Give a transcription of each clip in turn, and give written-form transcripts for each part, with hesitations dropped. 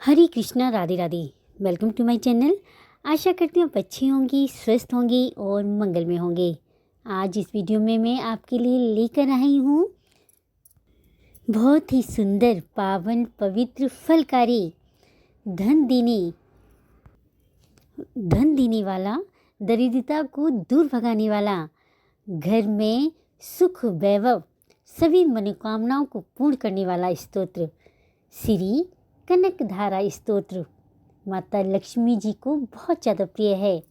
Hare Krishna, Radhe Radhe. Welcome to my channel. आशा करती हूँ आप अच्छी होंगी, स्वस्थ होंगी और मंगल में होंगे। आज इस वीडियो में मैं आपके लिए लेकर आई हूँ बहुत ही सुंदर, पावन, पवित्र, फलकारी, धन देने वाला, दरिद्रता को दूर भगाने वाला, घर में सुख वैभव, सभी मनोकामनाओं को पूर्ण करने वाला स्तोत्र श्री कनकधारा स्तोत्र माता लक्ष्मी जी को बहुत ज़्यादा प्रिय है।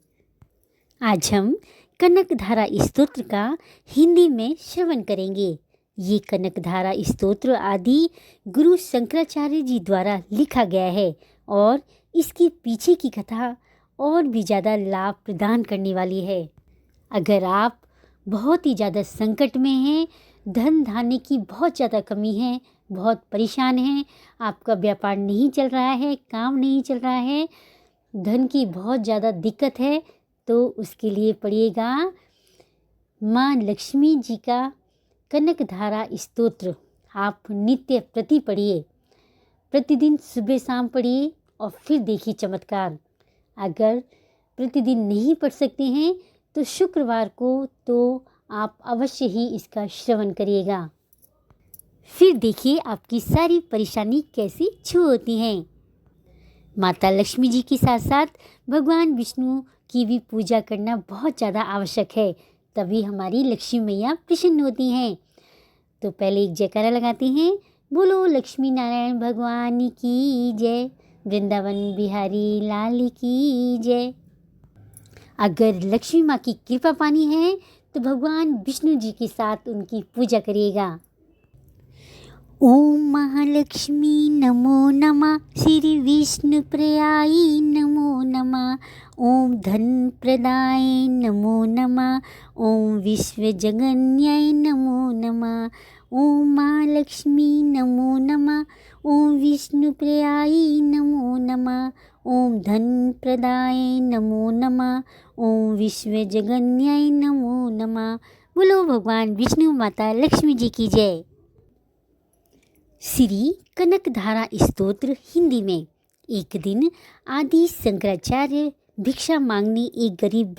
आज हम कनकधारा स्तोत्र का हिंदी में श्रवण करेंगे। ये कनकधारा स्तोत्र आदि गुरु शंकराचार्य जी द्वारा लिखा गया है और इसके पीछे की कथा और भी ज़्यादा लाभ प्रदान करने वाली है। अगर आप बहुत ही ज़्यादा संकट में हैं, धन धान्य की बहुत ज़्यादा कमी है, बहुत परेशान हैं, आपका व्यापार नहीं चल रहा है, काम नहीं चल रहा है, धन की बहुत ज़्यादा दिक्कत है, तो उसके लिए पढ़िएगा माँ लक्ष्मी जी का कनकधारा स्तोत्र। आप नित्य प्रति पढ़िए, प्रतिदिन सुबह शाम पढ़िए और फिर देखिए चमत्कार। अगर प्रतिदिन नहीं पढ़ सकते हैं तो शुक्रवार को तो आप अवश्य ही इसका श्रवण करिएगा, फिर देखिए आपकी सारी परेशानी कैसी छू होती हैं। माता लक्ष्मी जी के साथ साथ भगवान विष्णु की भी पूजा करना बहुत ज़्यादा आवश्यक है, तभी हमारी लक्ष्मी मैया प्रसन्न होती हैं। तो पहले एक जयकारा लगाते हैं, बोलो लक्ष्मी नारायण भगवान की जय, वृंदावन बिहारी लाल की जय। अगर लक्ष्मी माँ की कृपा पानी है तो भगवान विष्णु जी के साथ उनकी पूजा करिएगा। ओम महालक्ष्मी नमो नमः, श्री विष्णु प्रियाय नमो नमः, ओम धन प्रदाय नमो नमः, ओम विश्व जगन्याय नमो नमः, ओम महालक्ष्मी नमो नमः, ओम विष्णु प्रियाय नमो नमः, ओम धन प्रदाय नमो नमः, ओम विश्व जगन्याय नमो नमः। बोलो भगवान विष्णु माता लक्ष्मी जी की जय। श्री कनकधारा स्तोत्र हिंदी में। एक दिन आदि शंकराचार्य भिक्षा मांगने एक गरीब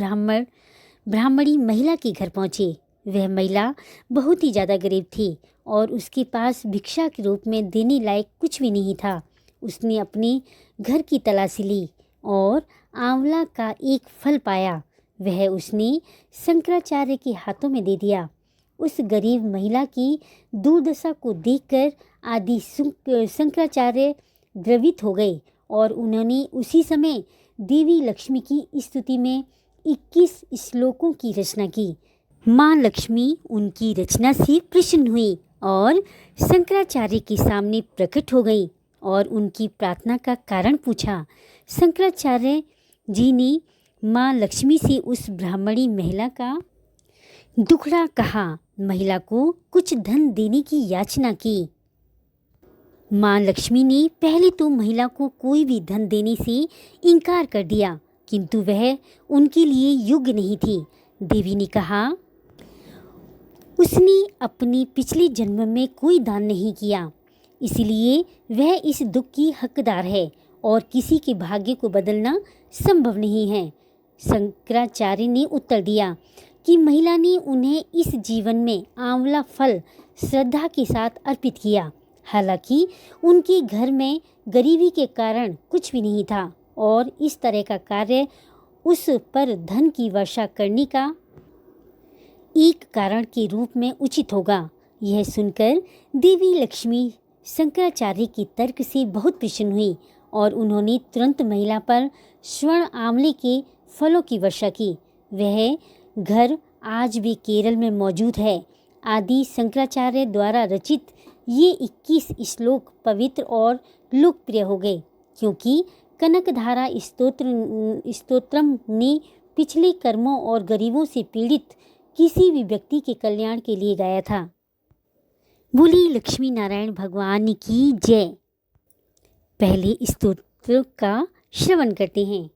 ब्राह्मणी महिला के घर पहुँचे। वह महिला बहुत ही ज़्यादा गरीब थी और उसके पास भिक्षा के रूप में देने लायक कुछ भी नहीं था। उसने अपने घर की तलाशी ली और आंवला का एक फल पाया, वह उसने शंकराचार्य के हाथों में दे दिया। उस गरीब महिला की दुर्दशा को देखकर आदि शंकराचार्य द्रवित हो गए और उन्होंने उसी समय देवी लक्ष्मी की स्तुति में 21 श्लोकों की रचना की। माँ लक्ष्मी उनकी रचना से प्रसन्न हुई और शंकराचार्य के सामने प्रकट हो गई और उनकी प्रार्थना का कारण पूछा। शंकराचार्य जी ने माँ लक्ष्मी से उस ब्राह्मणी महिला का दुखड़ा कहा, महिला को कुछ धन देने की याचना की। माँ लक्ष्मी ने पहले तो महिला को कोई भी धन देने से इनकार कर दिया, किंतु वह उनके लिए योग्य नहीं थी। देवी ने कहा, उसने अपने पिछले जन्म में कोई दान नहीं किया, इसलिए वह इस दुख की हकदार है और किसी के भाग्य को बदलना संभव नहीं है। शंकराचार्य ने उत्तर दिया कि महिला ने उन्हें इस जीवन में आंवला फल श्रद्धा के साथ अर्पित किया। हालांकि उनके घर में गरीबी के कारण कुछ भी नहीं था और इस तरह का कार्य उस पर धन की वर्षा करने का एक कारण के रूप में उचित होगा। यह सुनकर देवी लक्ष्मी शंकराचार्य के तर्क से बहुत प्रसन्न हुई और उन्होंने तुरंत महिला पर स्वर्ण आंवले के फलों की वर्षा की। वह घर आज भी केरल में मौजूद है। आदि शंकराचार्य द्वारा रचित ये 21 श्लोक पवित्र और लोकप्रिय हो गए, क्योंकि कनकधारा स्तोत्रम ने पिछले कर्मों और गरीबों से पीड़ित किसी भी व्यक्ति के कल्याण के लिए गाया था। बोली लक्ष्मी नारायण भगवान की जय। पहले स्तोत्र का श्रवण करते हैं।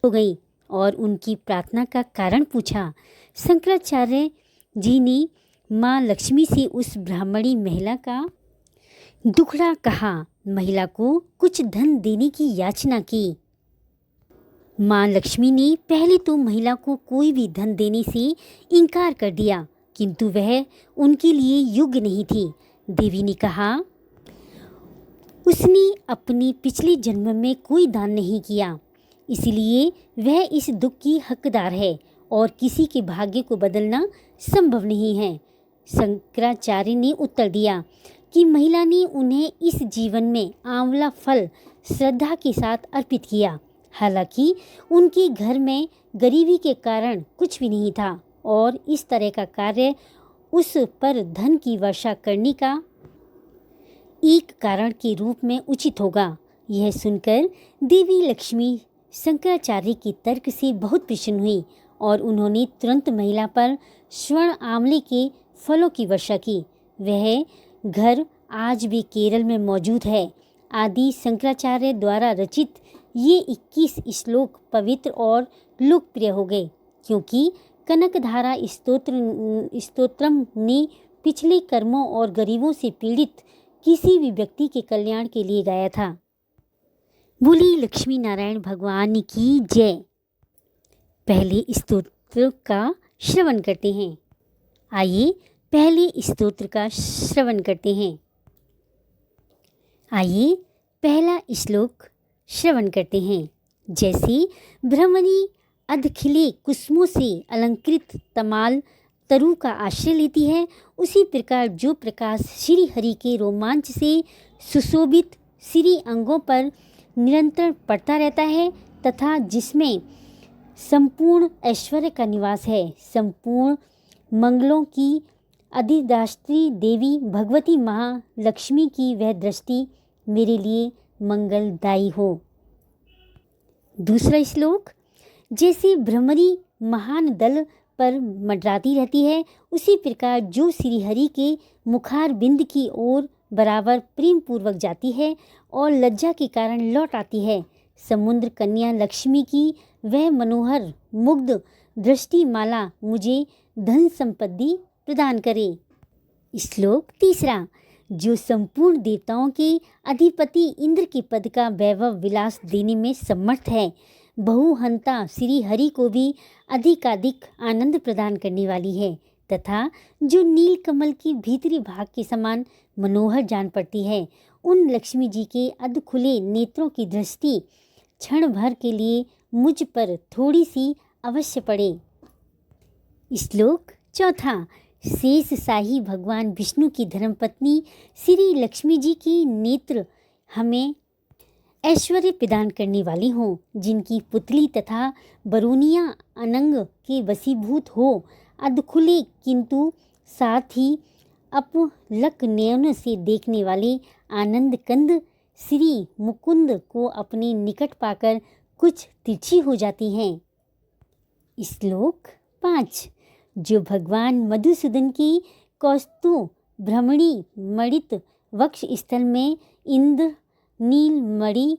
हो गई और उनकी प्रार्थना का कारण पूछा। शंकराचार्य जी ने माँ लक्ष्मी से उस ब्राह्मणी महिला का दुखड़ा कहा, महिला को कुछ धन देने की याचना की। माँ लक्ष्मी ने पहले तो महिला को कोई भी धन देने से इनकार कर दिया, किंतु वह उनके लिए योग्य नहीं थी। देवी ने कहा, उसने अपने पिछले जन्म में कोई दान नहीं किया, इसलिए वह इस दुख की हकदार है और किसी के भाग्य को बदलना संभव नहीं है। शंकराचार्य ने उत्तर दिया कि महिला ने उन्हें इस जीवन में आंवला फल श्रद्धा के साथ अर्पित किया। हालांकि उनके घर में गरीबी के कारण कुछ भी नहीं था और इस तरह का कार्य उस पर धन की वर्षा करने का एक कारण के रूप में उचित होगा। यह सुनकर देवी लक्ष्मी शंकराचार्य के तर्क से बहुत प्रसन्न हुई और उन्होंने तुरंत महिला पर स्वर्ण आंवले के फलों की वर्षा की। वह घर आज भी केरल में मौजूद है। आदि शंकराचार्य द्वारा रचित ये 21 श्लोक पवित्र और लोकप्रिय हो गए, क्योंकि कनकधारा स्तोत्रम ने पिछले कर्मों और गरीबों से पीड़ित किसी भी व्यक्ति के कल्याण के लिए गाया था। बोली लक्ष्मी नारायण भगवान की जय। पहले स्तोत्र का श्रवण करते हैं। आइए पहले स्तोत्र का श्रवण करते हैं। आइए पहला श्लोक श्रवण करते हैं। जैसे भ्रमरी अधखिले कुसुमों से अलंकृत तमाल तरु का आश्रय लेती है, उसी प्रकार जो प्रकाश श्री हरि के रोमांच से सुशोभित श्री अंगों पर निरंतर पड़ता रहता है तथा जिसमें संपूर्ण ऐश्वर्य का निवास है, संपूर्ण मंगलों की अधिदात्री देवी भगवती महालक्ष्मी की वह दृष्टि मेरे लिए मंगलदायी हो। दूसरा श्लोक, जैसे भ्रमरी महान दल पर मंडराती रहती है, उसी प्रकार जो श्री हरि के मुखार बिंद की ओर बराबर प्रेम पूर्वक जाती है और लज्जा के कारण लौट आती है, समुद्र कन्या लक्ष्मी की वह मनोहर मुग्ध दृष्टि माला मुझे धन संपत्ति प्रदान करे। श्लोक तीसरा, जो संपूर्ण देवताओं के अधिपति इंद्र के पद का वैभव विलास देने में समर्थ है, बहुहंता श्री हरि को भी अधिकाधिक आनंद प्रदान करने वाली है तथा जो नील कमल की भीतरी भाग के समान मनोहर जान पड़ती है, उन लक्ष्मी जी के अध खुले नेत्रों की दृष्टि क्षण भर के लिए मुझ पर थोड़ी सी अवश्य पड़े। श्लोक चौथा, शेष शाही भगवान विष्णु की धर्मपत्नी श्री लक्ष्मी जी की नेत्र हमें ऐश्वर्य प्रदान करने वाली हों, जिनकी पुतली तथा बरूनियाँ अनंग के वशीभूत हो, अधखुले किंतु साथ ही अपलक नयन से देखने वाले आनंद कंद श्री मुकुंद को अपने निकट पाकर कुछ तिरछी हो जाती हैं। श्लोक 5, जो भगवान मधुसूदन की कौस्तु भ्रमणी मणित वक्ष स्थल में इंद्र नील मणि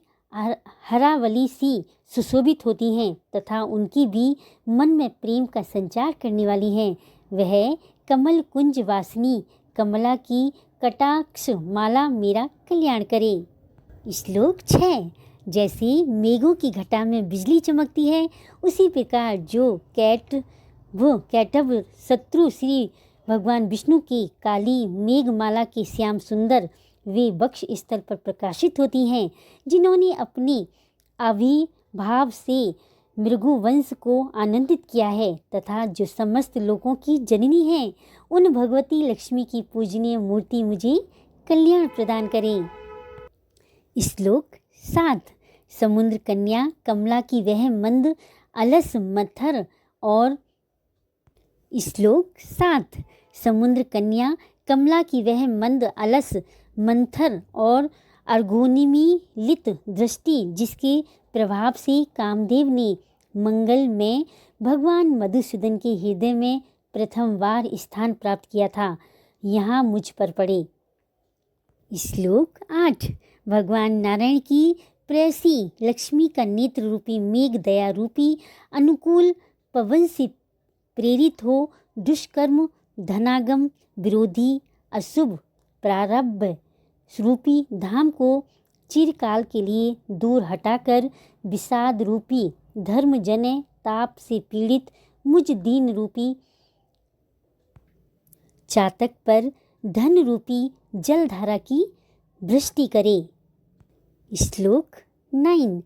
हरावली सी सुशोभित होती हैं तथा उनकी भी मन में प्रेम का संचार करने वाली हैं, वह कमल कुंज वासिनी कमला की कटाक्ष माला मेरा कल्याण करे। श्लोक 6, जैसे मेघों की घटा में बिजली चमकती है, उसी प्रकार जो कैटभ शत्रु श्री भगवान विष्णु की काली मेघमाला के श्याम सुंदर वे वक्ष स्थल पर प्रकाशित होती हैं, जिन्होंने अपने आविर्भाव से मृगुवंश को आनंदित किया है तथा जो समस्त लोगों की जननी है, उन भगवती लक्ष्मी की पूजनीय मूर्ति मुझे कल्याण प्रदान करें। श्लोक 7, समुद्र कन्या कमला की वह मंद अलस मत्थर और श्लोक 7, समुद्र कन्या कमला की वह मंद अलस मंथर और अर्घोनिमीलित दृष्टि जिसके प्रभाव से कामदेव ने मंगल में भगवान मधुसूदन के हृदय में प्रथम बार स्थान प्राप्त किया था, यहाँ मुझ पर पड़े। श्लोक 8, भगवान नारायण की प्रेयसी लक्ष्मी का नेत्र रूपी मेघ दया रूपी अनुकूल पवन से प्रेरित हो दुष्कर्म धनागम विरोधी अशुभ प्रारब्ध रूपी धाम को चिरकाल के लिए दूर हटाकर विषाद रूपी धर्मजन्य ताप से पीड़ित मुझ दीन रूपी चातक पर धन रूपी जलधारा की वृष्टि करे। श्लोक 9।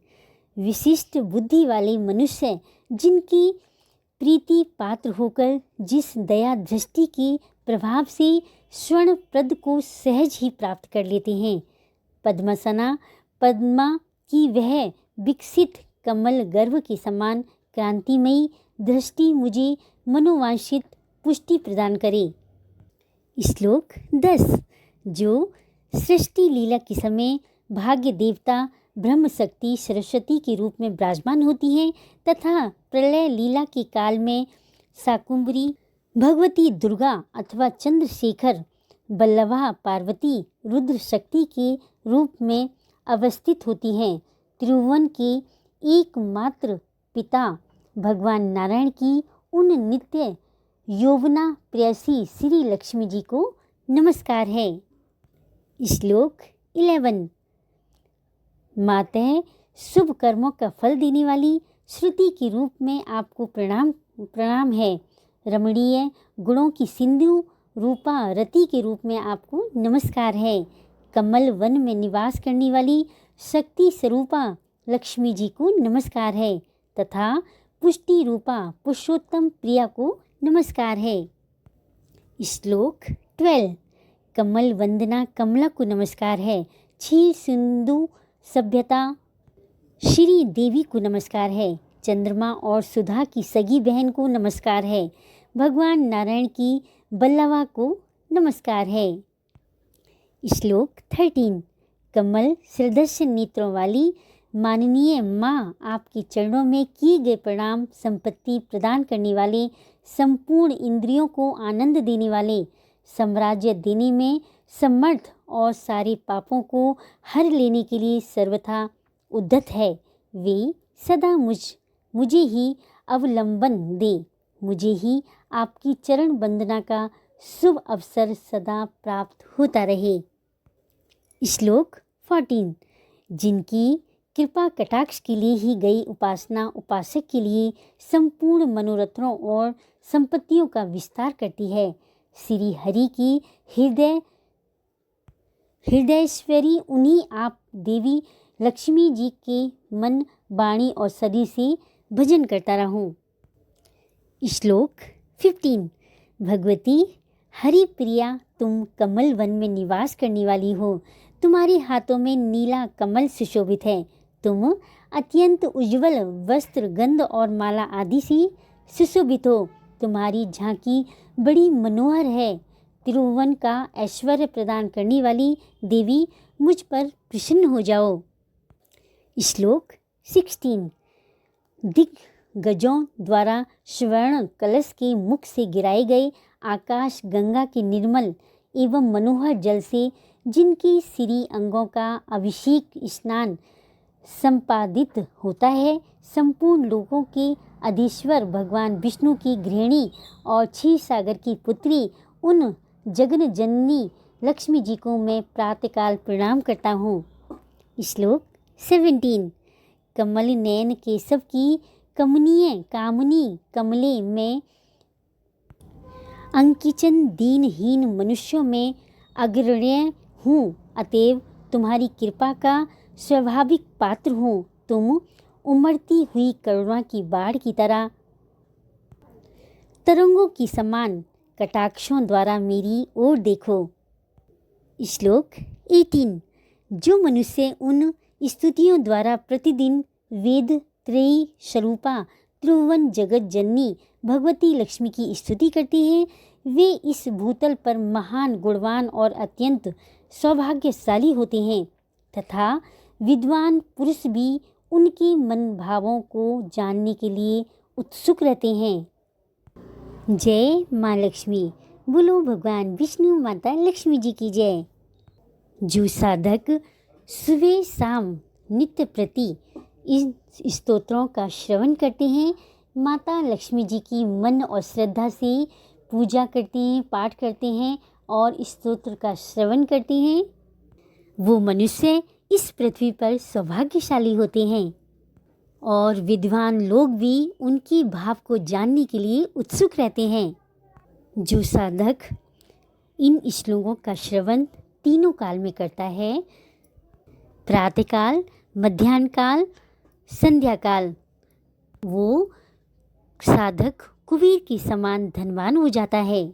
विशिष्ट बुद्धि वाले मनुष्य जिनकी प्रीति पात्र होकर जिस दया दृष्टि के प्रभाव से स्वर्ण प्रद को सहज ही प्राप्त कर लेते हैं, पद्मासना पद्मा की वह विकसित कमल गर्भ के समान क्रांतिमयी दृष्टि मुझे मनोवांछित पुष्टि प्रदान करे। श्लोक 10। जो सृष्टि लीला के समय भाग्य देवता ब्रह्म शक्ति सरस्वती के रूप में विराजमान होती हैं तथा प्रलय लीला के काल में शाकुंभरी भगवती दुर्गा अथवा चंद्रशेखर बल्लभा पार्वती रुद्र शक्ति के रूप में अवस्थित होती हैं। त्रिभुवन के एकमात्र पिता भगवान नारायण की उन नित्य यौवना प्रेयसी श्री लक्ष्मी जी को नमस्कार है। श्लोक 11। मातः शुभ कर्मों का फल देने वाली श्रुति के रूप में आपको प्रणाम है। रमणीय गुणों की सिंधु रूपा रति के रूप में आपको नमस्कार है। कमल वन में निवास करने वाली शक्ति स्वरूपा लक्ष्मी जी को नमस्कार है तथा पुष्टि रूपा पुरुषोत्तम प्रिया को नमस्कार है। श्लोक 12। कमल वंदना कमला को नमस्कार है। क्षीर सिंधु सभ्यता श्री देवी को नमस्कार है। चंद्रमा और सुधा की सगी बहन को नमस्कार है। भगवान नारायण की बल्लवा को नमस्कार है। श्लोक 13। कमल सदृश नेत्रों वाली माननीय माँ आपके चरणों में किए गए प्रणाम संपत्ति प्रदान करने वाले, संपूर्ण इंद्रियों को आनंद देने वाले, साम्राज्य देने में समर्थ और सारे पापों को हर लेने के लिए सर्वथा उद्यत है। वे सदा मुझे ही अवलंबन दे। मुझे ही आपकी चरण वंदना का शुभ अवसर सदा प्राप्त होता रहे। श्लोक 14। जिनकी कृपा कटाक्ष के लिए ही गई उपासना उपासक के लिए संपूर्ण मनोरथों और संपत्तियों का विस्तार करती है। श्री हरि की हृदयश्वरी उन्हीं आप देवी लक्ष्मी जी के मन वाणी और शरीर से भजन करता रहूं। श्लोक 15। भगवती हरि प्रिया तुम कमल वन में निवास करने वाली हो। तुम्हारे हाथों में नीला कमल सुशोभित है। तुम अत्यंत उज्ज्वल वस्त्र गंध और माला आदि से सुशोभित हो। तुम्हारी झांकी बड़ी मनोहर है। त्रिभुवन का ऐश्वर्य प्रदान करने वाली देवी मुझ पर प्रसन्न हो जाओ। श्लोक 16। दिग्गजों द्वारा स्वर्ण कलश के मुख से गिराए गए आकाश गंगा के निर्मल एवं मनोहर जल से जिनके श्री अंगों का अभिषेक स्नान संपादित होता है, संपूर्ण लोकों के अधीश्वर भगवान विष्णु की गृहिणी और क्षीर सागर की पुत्री उन जगन जननी लक्ष्मी जी को मैं प्रातःकाल प्रणाम करता हूँ। श्लोक 17। कमल नयन केशव की कमनीय कामनी कमले में अंकिचन दीनहीन मनुष्यों में अग्रण्य हूँ, अतएव तुम्हारी कृपा का स्वाभाविक पात्र हूँ। तुम उमड़ती हुई करुणा की बाढ़ की तरह तरंगों की समान कटाक्षों द्वारा मेरी ओर देखो। श्लोक 18। जो मनुष्य उन स्तुतियों द्वारा प्रतिदिन वेद त्रयी स्वरूपा त्रिभुवन जगत जननी भगवती लक्ष्मी की स्तुति करते हैं, वे इस भूतल पर महान गुणवान और अत्यंत सौभाग्यशाली होते हैं तथा विद्वान पुरुष भी उनके मन भावों को जानने के लिए उत्सुक रहते हैं। जय माँ लक्ष्मी। बोलो भगवान विष्णु माता लक्ष्मी जी की जय। जो साधक सुबह शाम नित्य प्रति इन स्तोत्रों का श्रवण करते हैं, माता लक्ष्मी जी की मन और श्रद्धा से पूजा करते हैं, पाठ करते हैं और स्तोत्र का श्रवण करते हैं, वो मनुष्य इस पृथ्वी पर सौभाग्यशाली होते हैं और विद्वान लोग भी उनकी भाव को जानने के लिए उत्सुक रहते हैं। जो साधक इन श्लोकों का श्रवण तीनों काल में करता है, प्रातःकाल, मध्याह्न काल, संध्या काल, वो साधक कुबेर के समान धनवान हो जाता है।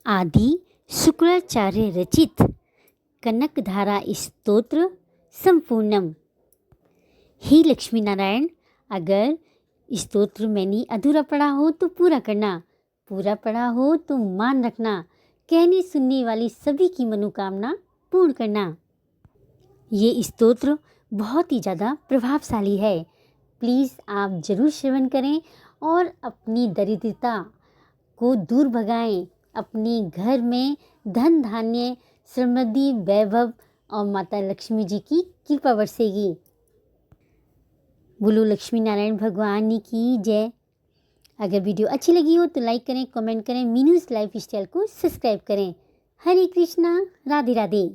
आदि शुक्राचार्य रचित कनकधारा स्तोत्र संपूर्णम। हे लक्ष्मी नारायण, अगर स्तोत्र मैंने अधूरा पढ़ा हो तो पूरा करना, पूरा पढ़ा हो तो मान रखना, कहने सुनने वाली सभी की मनोकामना पूर्ण करना। ये स्तोत्र बहुत ही ज़्यादा प्रभावशाली है। प्लीज़ आप ज़रूर श्रवण करें और अपनी दरिद्रता को दूर भगाएं। अपने घर में धन धान्य, समृद्धि, वैभव और माता लक्ष्मी जी की कृपा बरसेगी। बोलो लक्ष्मी नारायण भगवान की जय। अगर वीडियो अच्छी लगी हो तो लाइक करें, कमेंट करें, मीनूज़ लाइफ स्टाइल को सब्सक्राइब करें। हरे कृष्णा, राधे राधे।